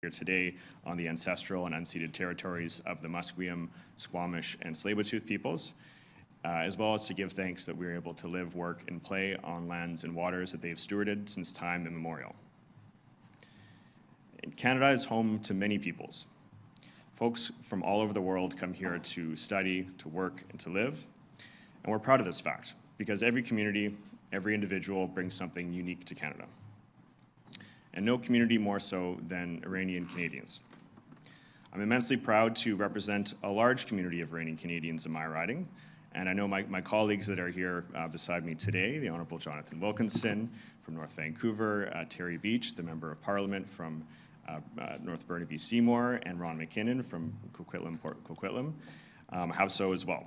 here today on the ancestral and unceded territories of the Musqueam, Squamish, and Tsleil-Waututh peoples, as well as to give thanks that we are able to live, work, and play on lands and waters that they've stewarded since time immemorial. Canada is home to many peoples. Folks from all over the world come here to study, to work, and to live. And we're proud of this fact, because every community, every individual brings something unique to Canada. And no community more so than Iranian Canadians. I'm immensely proud to represent a large community of Iranian Canadians in my riding, and I know my colleagues that are here beside me today, the Honourable Jonathan Wilkinson from North Vancouver, Terry Beach, the Member of Parliament from North Burnaby Seymour, and Ron McKinnon from Coquitlam, Port Coquitlam, have so as well.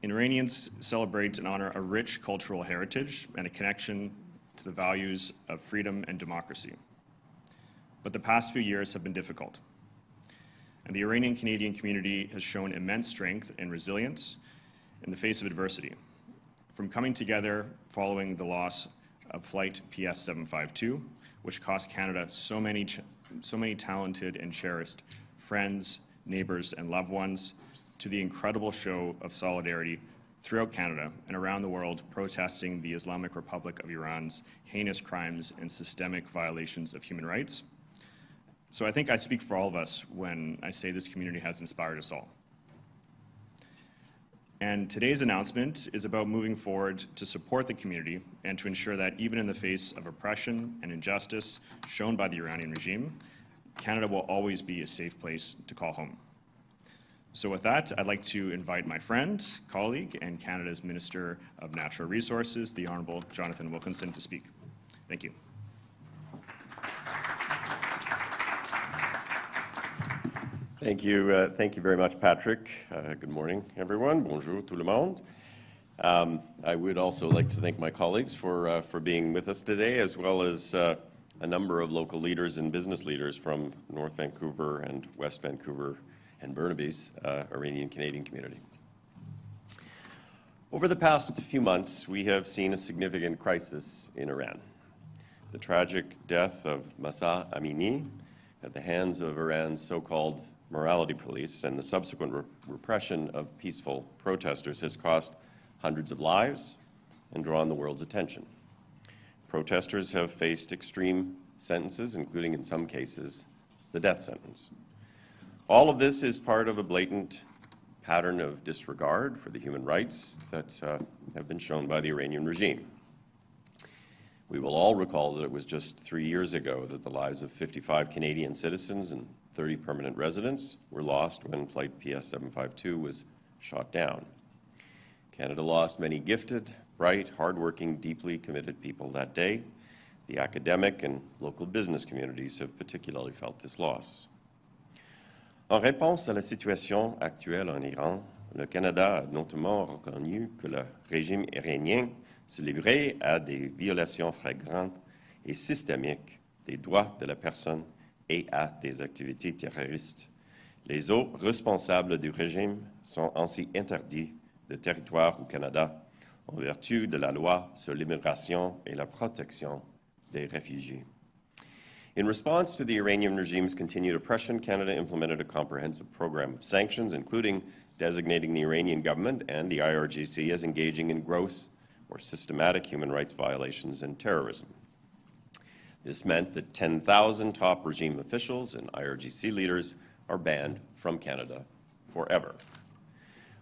Iranians celebrate and honor a rich cultural heritage and a connection to the values of freedom and democracy. But the past few years have been difficult. And the Iranian Canadian community has shown immense strength and resilience in the face of adversity. From coming together following the loss of Flight PS 752, which cost Canada so many talented and cherished friends, neighbors, and loved ones, to the incredible show of solidarity throughout Canada and around the world protesting the Islamic Republic of Iran's heinous crimes and systemic violations of human rights. So I think I speak for all of us when I say this community has inspired us all. And today's announcement is about moving forward to support the community and to ensure that even in the face of oppression and injustice shown by the Iranian regime, Canada will always be a safe place to call home. So with that, I'd like to invite my friend, colleague, and Canada's Minister of Natural Resources, the Honourable Jonathan Wilkinson, to speak. Thank you. Thank you very much, Patrick. Good morning, everyone. Bonjour tout le monde. I would also like to thank my colleagues for being with us today, as well as a number of local leaders and business leaders from North Vancouver and West Vancouver and Burnaby's Iranian Canadian community. Over the past few months, we have seen a significant crisis in Iran. The tragic death of Mahsa Amini at the hands of Iran's so-called morality police and the subsequent repression of peaceful protesters has cost hundreds of lives and drawn the world's attention. Protesters have faced extreme sentences, including in some cases the death sentence. All of this is part of a blatant pattern of disregard for the human rights that have been shown by the Iranian regime. We will all recall that it was just 3 years ago that the lives of 55 Canadian citizens and 30 permanent residents were lost when Flight PS 752 was shot down. Canada lost many gifted, bright, hardworking, deeply committed people that day. The academic and local business communities have particularly felt this loss. En réponse à la situation actuelle en Iran, le Canada a notamment reconnu que le régime iranien se livrait à des violations flagrantes et systémiques des droits de la personne et à des activités terroristes. Les autres responsables du régime sont ainsi interdits de territoire au Canada en vertu de la loi sur l'immigration et la protection des réfugiés. In response to the Iranian regime's continued oppression, Canada implemented a comprehensive program of sanctions, including designating the Iranian government and the IRGC as engaging in gross or systematic human rights violations and terrorism. This meant that 10,000 top regime officials and IRGC leaders are banned from Canada forever.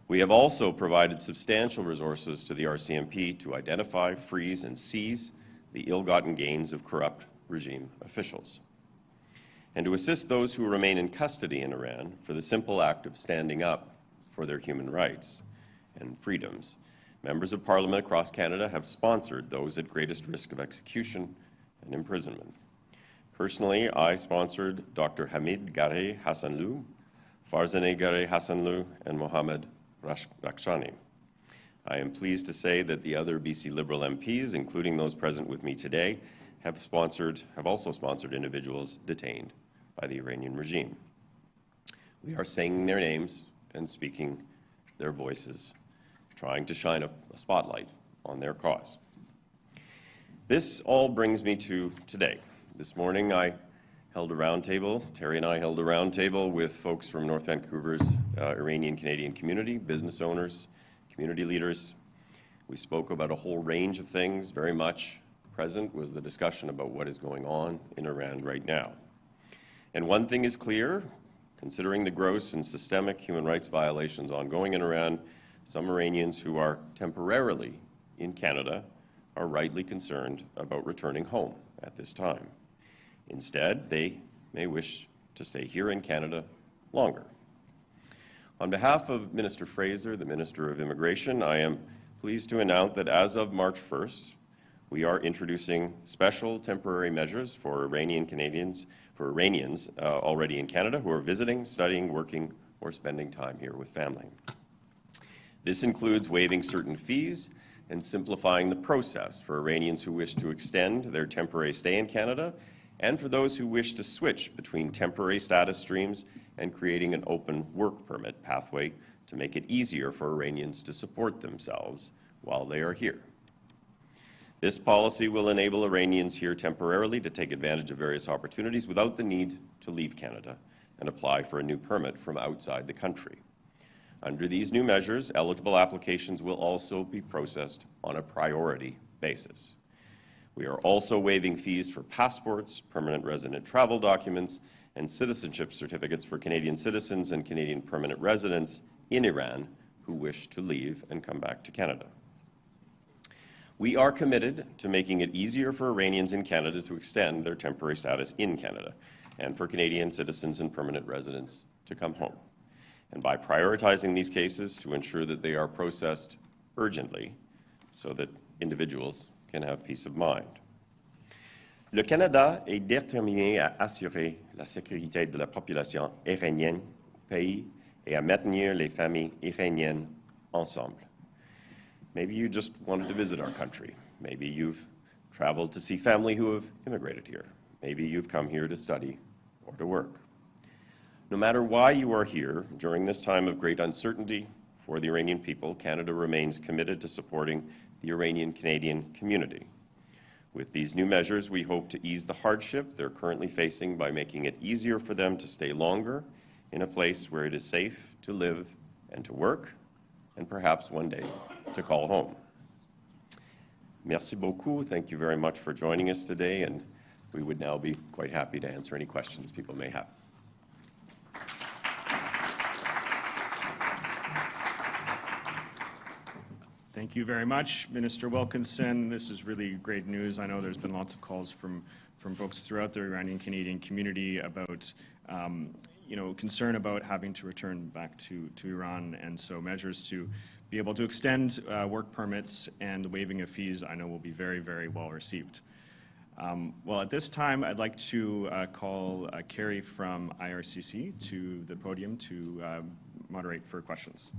We have also provided substantial resources to the RCMP to identify, freeze, and seize the ill-gotten gains of corrupt regime officials, and to assist those who remain in custody in Iran for the simple act of standing up for their human rights and freedoms. Members of Parliament across Canada have sponsored those at greatest risk of execution and imprisonment. Personally, I sponsored Dr. Hamid Gareh Hassanlou, Farzaneh Gareh Hassanlou, and Mohammed Rakshani. I am pleased to say that the other BC Liberal MPs, including those present with me today, have also sponsored individuals detained by the Iranian regime. We are saying their names and speaking their voices, trying to shine a spotlight on their cause. This all brings me to today. This morning I held a roundtable. Terry and I held a roundtable with folks from North Vancouver's Iranian Canadian community, business owners, community leaders. We spoke about a whole range of things. Very much present was the discussion about what is going on in Iran right now. And one thing is clear, considering the gross and systemic human rights violations ongoing in Iran, some Iranians who are temporarily in Canada are rightly concerned about returning home at this time. Instead, they may wish to stay here in Canada longer. On behalf of Minister Fraser, the Minister of Immigration, I am pleased to announce that as of March 1st, we are introducing special temporary measures for Iranians already in Canada who are visiting, studying, working, or spending time here with family. This includes waiving certain fees and simplifying the process for Iranians who wish to extend their temporary stay in Canada and for those who wish to switch between temporary status streams and creating an open work permit pathway to make it easier for Iranians to support themselves while they are here. This policy will enable Iranians here temporarily to take advantage of various opportunities without the need to leave Canada and apply for a new permit from outside the country. Under these new measures, eligible applications will also be processed on a priority basis. We are also waiving fees for passports, permanent resident travel documents, and citizenship certificates for Canadian citizens and Canadian permanent residents in Iran who wish to leave and come back to Canada. We are committed to making it easier for Iranians in Canada to extend their temporary status in Canada and for Canadian citizens and permanent residents to come home, and by prioritizing these cases to ensure that they are processed urgently so that individuals can have peace of mind. Le Canada est déterminé à assurer la sécurité de la population iranienne au pays et à maintenir les familles iraniennes ensemble. Maybe you just wanted to visit our country. Maybe you've traveled to see family who have immigrated here. Maybe you've come here to study or to work. No matter why you are here during this time of great uncertainty for the Iranian people, Canada remains committed to supporting the Iranian Canadian community. With these new measures, we hope to ease the hardship they're currently facing by making it easier for them to stay longer in a place where it is safe to live and to work, and perhaps one day to call home. Merci beaucoup. Thank you very much for joining us today, and we would now be quite happy to answer any questions people may have. Thank you very much, Minister Wilkinson. This is really great news. I know there's been lots of calls from folks throughout the Iranian Canadian community about concern about having to return back to Iran, and so measures to be able to extend work permits and the waiving of fees I know will be very, very well received. Well, at this time, I'd like to call Carrie from IRCC to the podium to moderate for questions.